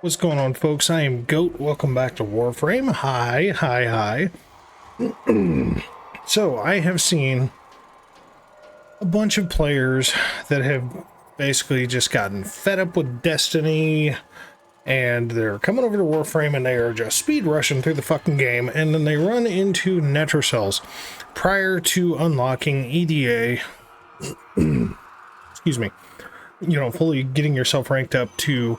What's going on, folks? I am Goat. Welcome back to Warframe. Hi. So, I have seen a bunch of players that have basically just gotten fed up with Destiny, and they're coming over to Warframe and they are just speed rushing through the fucking game, and then they run into Netracells prior to unlocking EDA. Excuse me. You know, fully getting yourself ranked up to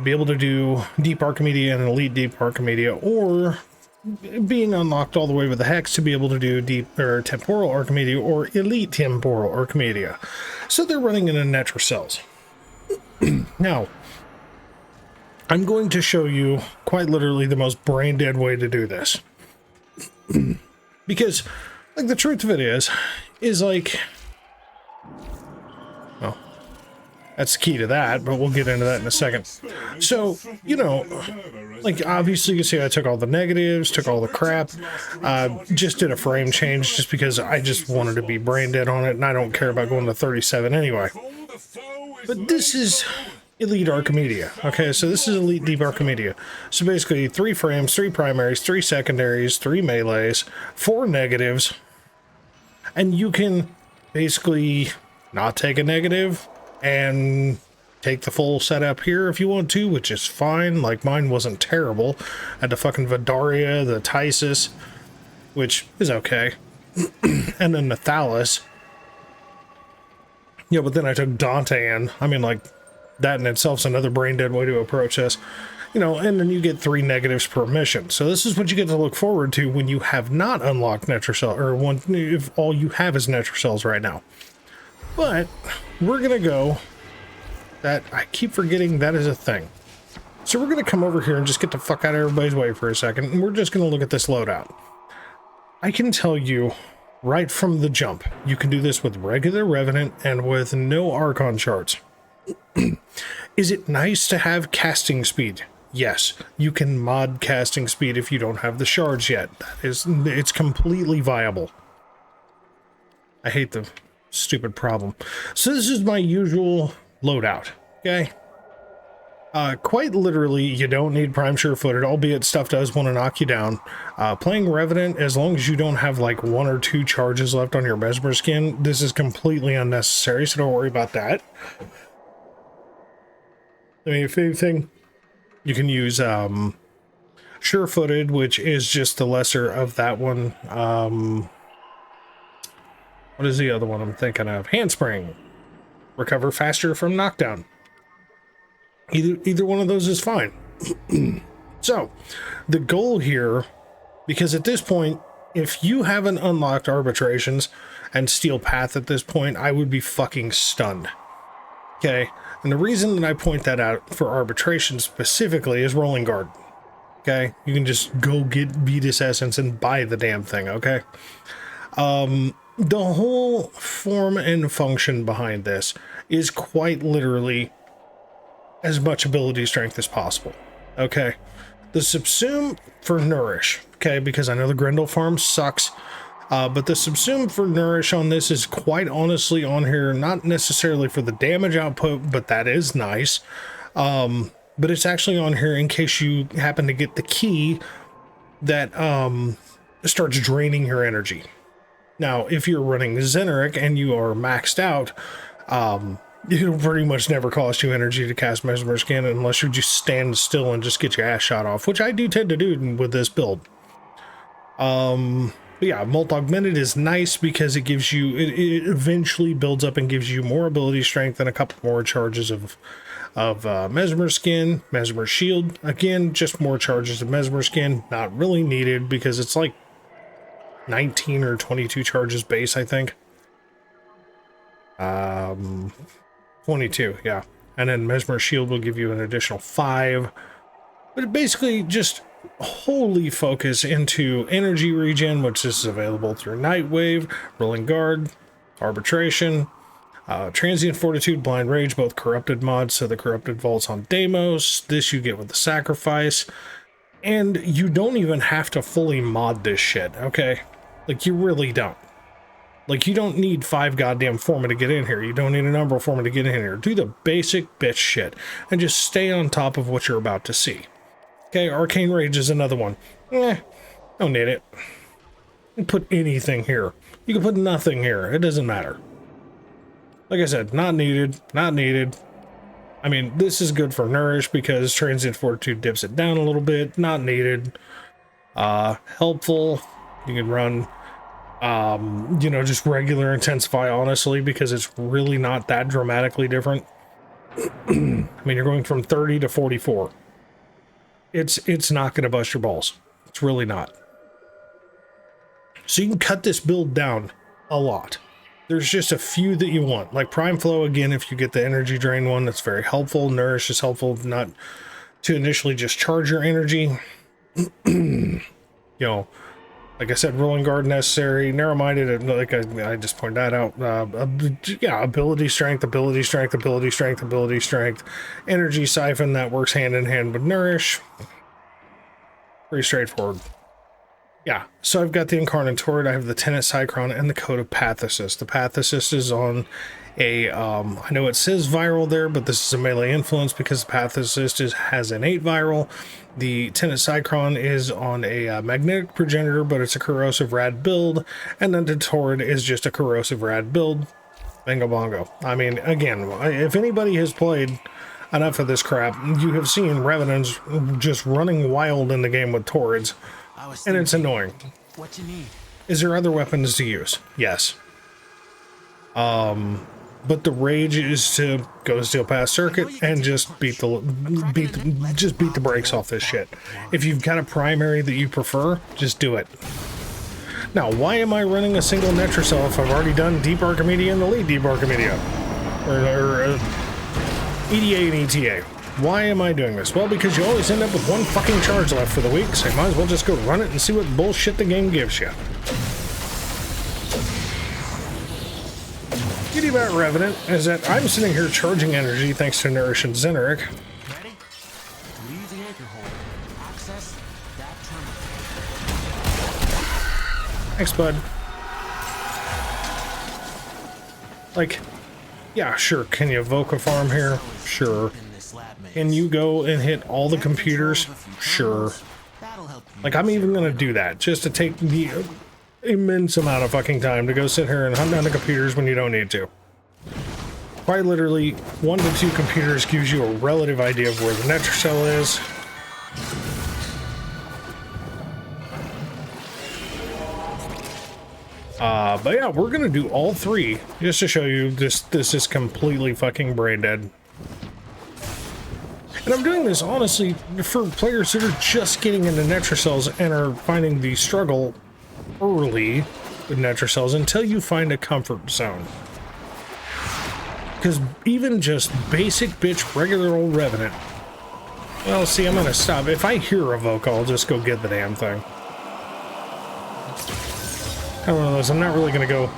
be able to do Deep Archimedia and Elite Deep Archimedia, or being unlocked all the way with the Hex to be able to do Deep or Temporal Archimedia or Elite Temporal Archimedia. So they're running into Netracells. Now, I'm going to show you quite literally the most brain dead way to do this. Because, like, the truth of it is like, well, that's the key to that, but we'll get into that in a second. So, you know, like, obviously you can see I took all the negatives, took all the crap, just did a frame change just because I just wanted to be brain dead on it, and I don't care about going to 37 anyway. But this is Elite Archimedia, okay? So this is Elite Deep Archimedia. So basically 3 frames, 3 primaries, 3 secondaries, 3 melees, 4 negatives, and you can basically not take a negative and take the full setup here if you want to, which is fine. Like, mine wasn't terrible. I had the fucking Vidaria, the Tysus, which is okay, and then the Thalys. Yeah, but then I took Dante, and I mean, like, that in itself's another brain dead way to approach this. You know, and then you get 3 negatives per mission. So this is what you get to look forward to when you have not unlocked Netracell, or if all you have is Netracells right now. But we're gonna go. That I keep forgetting that is a thing. So we're gonna come over here and just get the fuck out of everybody's way for a second, and we're just gonna look at this loadout. I can tell you right from the jump, you can do this with regular Revenant and with no Archon charts. Is it nice to have casting speed? Yes, you can mod casting speed if you don't have the shards yet. It's completely viable. I hate the stupid problem. So this is my usual loadout, okay? Quite literally, you don't need Prime Sure-Footed, albeit stuff does want to knock you down. Playing Revenant, as long as you don't have like 1 or 2 charges left on your Mesmer skin, this is completely unnecessary, so don't worry about that. I mean, if anything, you can use Sure-Footed, which is just the lesser of that one. What is the other one I'm thinking of? Handspring. Recover faster from knockdown. Either one of those is fine. So, the goal here, because at this point, if you haven't unlocked Arbitrations and Steel Path at this point, I would be fucking stunned. Okay? And the reason that I point that out for Arbitration specifically is Rolling Guard. Okay? You can just go get Vetus Essence and buy the damn thing, okay? The whole form and function behind this is quite literally as much ability strength as possible, okay? The Subsume for Nourish, okay, because I know the Grendel farm sucks, but the Subsume for Nourish on this is quite honestly on here, not necessarily for the damage output, but that is nice. But it's actually on here in case you happen to get the key that starts draining your energy. Now, if you're running Zeneric and you are maxed out, it'll pretty much never cost you energy to cast Mesmer Skin unless you just stand still and just get your ass shot off, which I do tend to do with this build. But yeah, Molt Augmented is nice because it gives you, it eventually builds up and gives you more ability strength and a couple more charges of Mesmer Skin. Mesmer Shield, again, just more charges of Mesmer Skin, not really needed because it's like 19 or 22 charges base, I think. 22, yeah. And then Mesmer Shield will give you an additional 5. But it basically just wholly focus into energy regen, which is available through Nightwave, Rolling Guard, Arbitration, Transient Fortitude, Blind Rage, both corrupted mods, so the corrupted vaults on Deimos. This you get with the Sacrifice. And you don't even have to fully mod this shit, okay? Like, you really don't. Like, you don't need 5 goddamn foremen to get in here. You don't need a number of foremen to get in here. Do the basic bitch shit and just stay on top of what you're about to see. Okay, Arcane Rage is another one. Don't need it. You can put anything here. You can put nothing here. It doesn't matter. Like I said, not needed. Not needed. I mean, this is good for Nourish because Transient Fortitude dips it down a little bit. Not needed. Helpful. You can run... you know, just regular Intensify, honestly, because it's really not that dramatically different. I mean, you're going from 30 to 44. It's not going to bust your balls. It's really not. So you can cut this build down a lot. There's just a few that you want, like Prime Flow. Again, if you get the energy drain one, that's very helpful. Nourish is helpful, not to initially just charge your energy. You know, like I said, Rolling Guard necessary. Narrow-minded, like I just pointed that out. Yeah, ability strength, ability strength, ability strength, ability strength. Energy Siphon, that works hand in hand with Nourish. Pretty straightforward. Yeah, so I've got the Incarnate Torid, I have the Tenet Cycron, and the Code of Path Assist. The Path Assist is on a, I know it says viral there, but this is a melee influence because the Path Assist has an 8 viral. The Tenet Cycron is on a magnetic progenitor, but it's a corrosive rad build, and then the Torid is just a corrosive rad build. Bingo bongo. I mean, again, if anybody has played enough of this crap, you have seen Revenants just running wild in the game with Torids, and it's annoying. What you need? Is there other weapons to use? Yes. But the rage is to go steel past circuit and just beat the brakes off this shit. If you've got a primary that you prefer, just do it. Now, why am I running a single Netracell if I've already done Deep Archimedia and Elite Deep Archimedia? Or EDA and ETA. Why am I doing this? Well, because you always end up with one fucking charge left for the week, so you might as well just go run it and see what bullshit the game gives you. Beauty about Revenant is that I'm sitting here charging energy thanks to Nourish and Zeneric. Ready? Leave the anchor hole. Access that terminal. Thanks, bud. Like, yeah, sure. Can you evoke a farm here? Sure. Can you go and hit all the computers? Sure. Like, I'm even gonna do that just to take the immense amount of fucking time to go sit here and hunt down the computers when you don't need to. Quite literally, 1 to 2 computers gives you a relative idea of where the Netracell is. But yeah, we're gonna do all 3 just to show you this is completely fucking brain dead. And I'm doing this honestly for players that are just getting into Netracells and are finding the struggle early with Netracells until you find a comfort zone. Because even just basic bitch regular old Revenant, well, see, I'm gonna stop. If I hear Evoke, I'll just go get the damn thing. Kind of one of those, I'm not really gonna go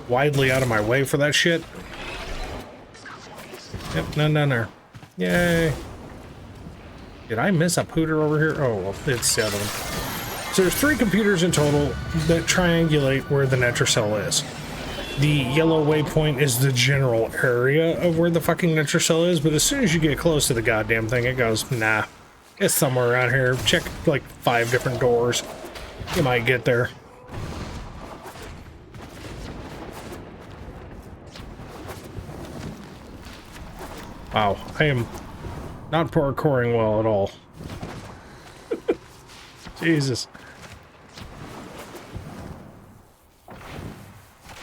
widely out of my way for that shit. Yep, none down there. Yay. Did I miss a pooter over here? Oh, well, it's the other one. So there's 3 computers in total that triangulate where the Netracell is. The yellow waypoint is the general area of where the fucking Netracell is, but as soon as you get close to the goddamn thing, it goes, nah, it's somewhere around here. Check like 5 different doors. You might get there. Wow, I am not parkouring well at all. Jesus.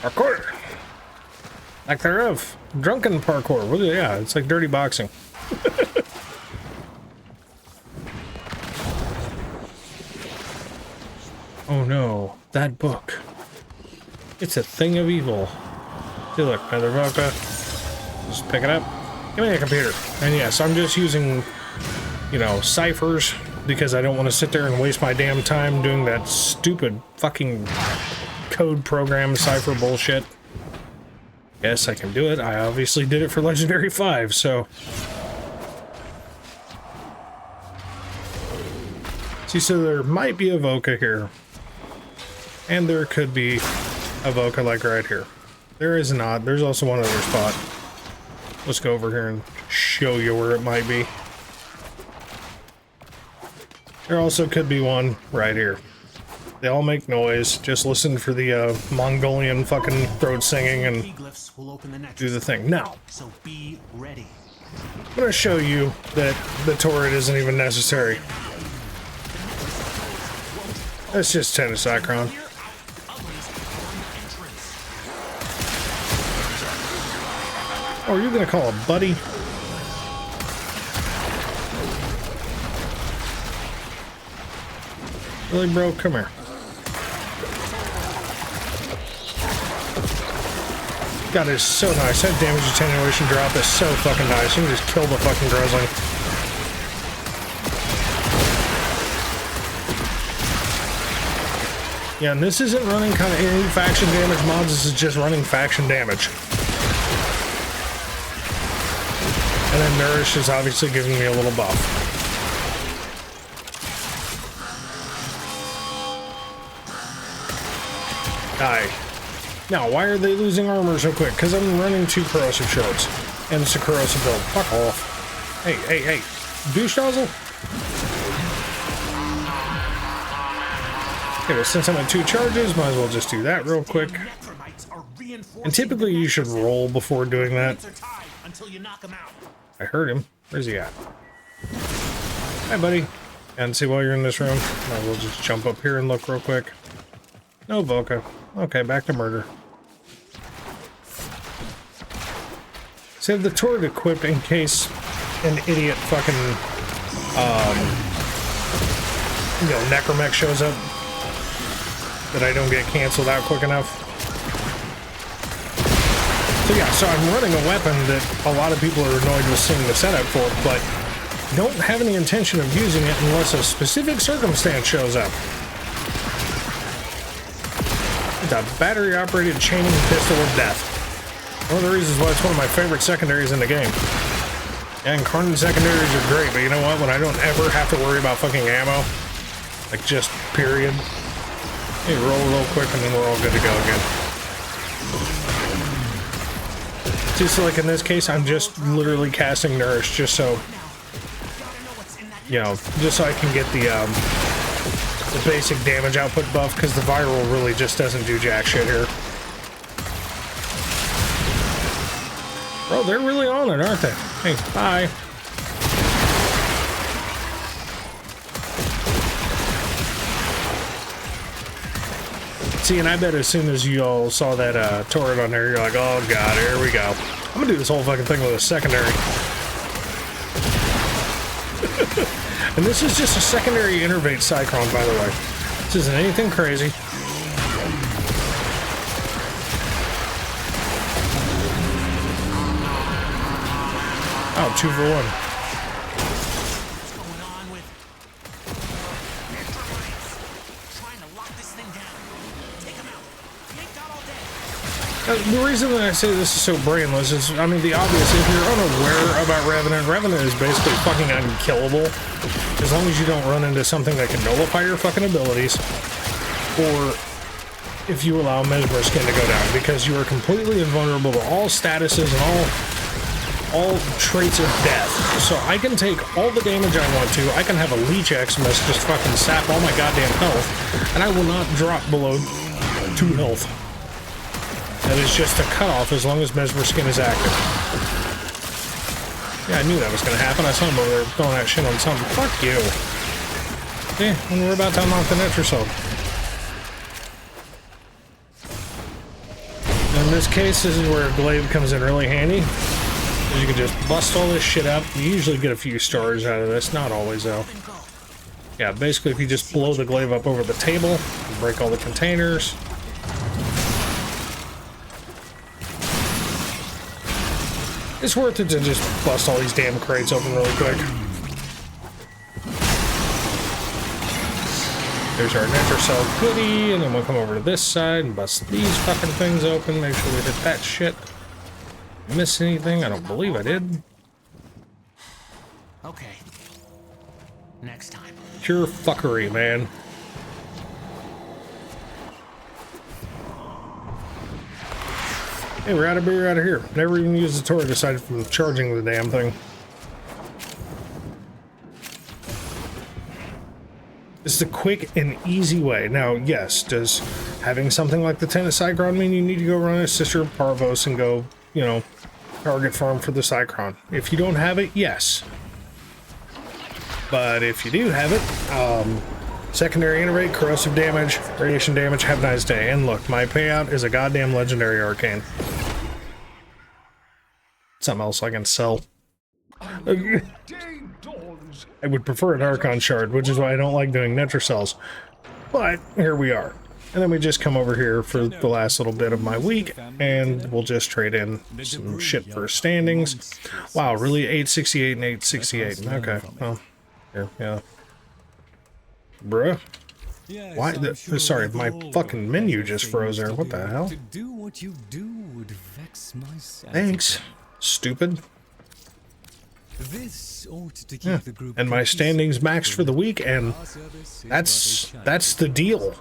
Parkour! Lack thereof. Drunken parkour. Well, yeah, it's like dirty boxing. Oh no, that book. It's a thing of evil. See, look, motherfucker. Just pick it up. Give me a computer. And yes, I'm just using, you know, ciphers because I don't want to sit there and waste my damn time doing that stupid fucking code program cipher bullshit. Yes, I can do it. I obviously did it for Legendary 5, so. See, so there might be a Voca here. And there could be Evoca like right here. There is not. There's also one other spot. Let's go over here and show you where it might be. There also could be one right here. They all make noise. Just listen for the Mongolian fucking throat singing and do the thing. Now, So be ready. I'm going to show you that the Torid isn't even necessary. That's just Tenosicron. Oh, are you going to call a buddy? Really, bro? Come here. God, it's so nice. That damage attenuation drop is so fucking nice. You can just kill the fucking Grizzly. Yeah, and this isn't running kind of any faction damage mods. This is just running faction damage. And then Nourish is obviously giving me a little buff. Die. Now, why are they losing armor so quick? Because I'm running 2 corrosive shards. And it's a corrosive build. Fuck off. Hey, hey, hey. Douche nozzle? Okay, well, since I'm at 2 charges, might as well just do that real quick. And typically you should roll before doing that. I heard him. Where's he at? Hi, buddy. And see, while you're in this room, might as well just jump up here and look real quick. No Volca. Okay, back to murder. So the Torid equipped in case an idiot fucking, Necromech shows up. That I don't get canceled out quick enough. So yeah, so I'm running a weapon that a lot of people are annoyed with seeing the setup for, but don't have any intention of using it unless a specific circumstance shows up. It's a battery-operated chaining pistol of death. One of the reasons why it's one of my favorite secondaries in the game. And Incarnate secondaries are great, but you know what? When I don't ever have to worry about fucking ammo, like just period, hey, roll real quick and then we're all good to go again. Just like in this case, I'm just literally casting Nourish just so, just so I can get the basic damage output buff, because the viral really just doesn't do jack shit here. Bro, they're really on it, aren't they? Hey, bye. See, and I bet as soon as you all saw that Torid on there, you're like, oh god, here we go. I'm gonna do this whole fucking thing with a secondary. And this is just a secondary innervate Cyclone, by the way. This isn't anything crazy. Oh, 2 for 1. What's going on with trying to lock this thing down? Take him out. He ain't got all day. The reason that I say this is so brainless is, I mean, the obvious, if you're unaware about Revenant, Revenant is basically fucking unkillable. As long as you don't run into something that can nullify your fucking abilities, or if you allow Mesmer Skin to go down, because you are completely invulnerable to all statuses and all traits of death. So I can take all the damage I want to, I can have a Leech Xmas just fucking sap all my goddamn health, and I will not drop below 2 health. That is just a cutoff as long as Mesmer Skin is active. Yeah, I knew that was going to happen. I saw him over there throwing that shit on something. Fuck you. Yeah, when we're about to unlock the Netracells. In this case, this is where a glaive comes in really handy. You can just bust all this shit up. You usually get a few stars out of this. Not always, though. Yeah, basically, if you just blow the glaive up over the table, break all the containers. It's worth it to just bust all these damn crates open really quick. There's our Netracell goodie, and then we'll come over to this side and bust these fucking things open. Make sure we hit that shit. Miss anything? I don't believe I did. Okay. Next time. Pure fuckery, man. Hey, we're out of beer out of here. Never even used the Torid aside from charging the damn thing. It's the quick and easy way. Now, yes, does having something like the Tenant Cyclone mean you need to go run a Sister of Parvos and go, you know, target farm for the Cyclone? If you don't have it, yes. But if you do have it, secondary innervate, corrosive damage, radiation damage, have a nice day. And look, my payout is a goddamn legendary arcane. Something else I can sell. I would prefer an Archon Shard, which is why I don't like doing Netracells. But here we are. And then we just come over here for the last little bit of my week, and we'll just trade in some shit for standings. Wow, really? 868 and 868. Okay, well, here, yeah. Bruh. Why? Sorry, my fucking menu just froze there. What the hell? Thanks, stupid. This ought to keep the group and my standings maxed for the week, and that's the deal.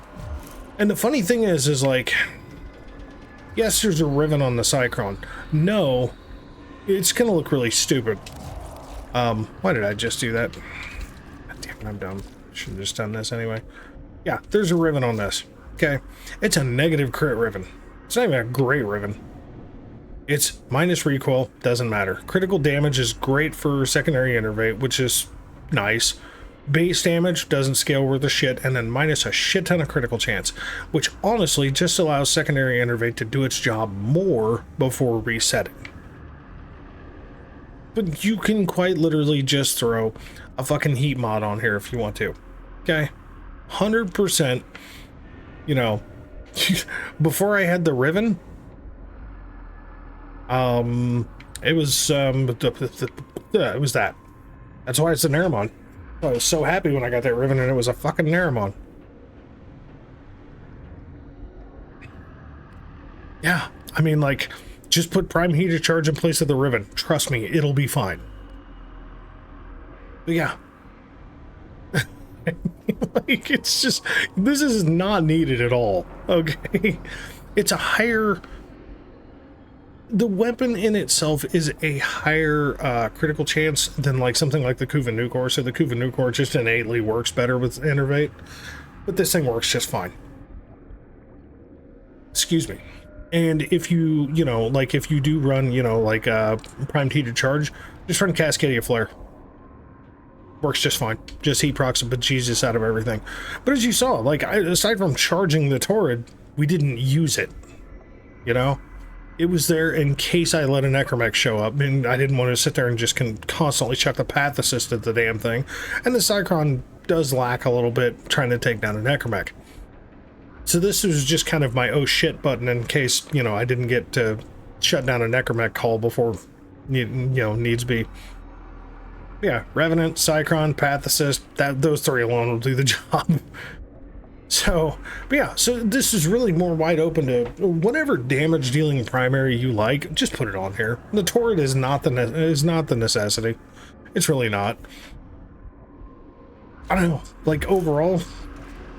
And the funny thing is like, yes, there's a ribbon on the Cyclone. No, it's gonna look really stupid. Why did I just do that? God damn it, I'm dumb. Should have just done this anyway. Yeah, there's a ribbon on this. Okay, it's a negative crit ribbon. It's not even a great ribbon. It's minus recoil, doesn't matter. Critical damage is great for secondary innervate, which is nice. Base damage doesn't scale worth a shit, and then minus a shit ton of critical chance, which honestly just allows secondary innervate to do its job more before resetting. But you can quite literally just throw a fucking heat mod on here if you want to. Okay? 100%, you know, before I had the Riven, it was that. That's why it's a Neramon. I was so happy when I got that Riven and it was a fucking Neramon. Yeah, I mean, like, just put Prime Heater Charge in place of the Riven. Trust me, it'll be fine. But yeah. Like, it's just, this is not needed at all, okay? It's a higher... The weapon in itself is a higher critical chance than like something like the Kuva Nukor, so the Kuva Nukor just innately works better with Innervate, but this thing works just fine. Excuse me. And if you, you know, like if you do run, you know, like Primed Heated Charge, just run Cascadia Flare. Works just fine. Just heat procs and bejesus out of everything. But as you saw, like, aside from charging the Torid, we didn't use it, you know? It was there in case I let a Necromech show up, and I didn't want to sit there and just constantly chuck the Path Assist at the damn thing. And the Cyclone does lack a little bit trying to take down a Necromech. So this was just kind of my oh shit button in case, you know, I didn't get to shut down a Necromech call before, you know, needs be. Yeah, Revenant, Cyclone, Path Assist, those three alone will do the job. So, but yeah, so this is really more wide open to whatever damage dealing primary you like, just put it on here. The Torid is not the necessity. It's really not. I don't know, like overall,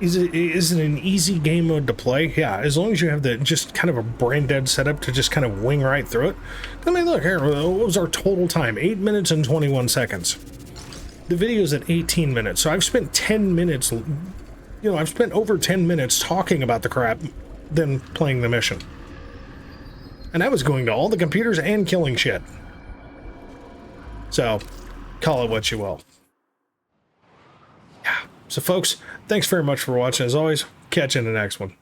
is it an easy game mode to play? Yeah, as long as you have the just kind of a brain dead setup to just kind of wing right through it. I mean, look here, what was our total time? 8 minutes and 21 seconds. The video's at 18 minutes, so I've spent 10 minutes. You know, I've spent over 10 minutes talking about the crap than playing the mission. And I was going to all the computers and killing shit. So, call it what you will. Yeah. So, folks, thanks very much for watching. As always, catch you in the next one.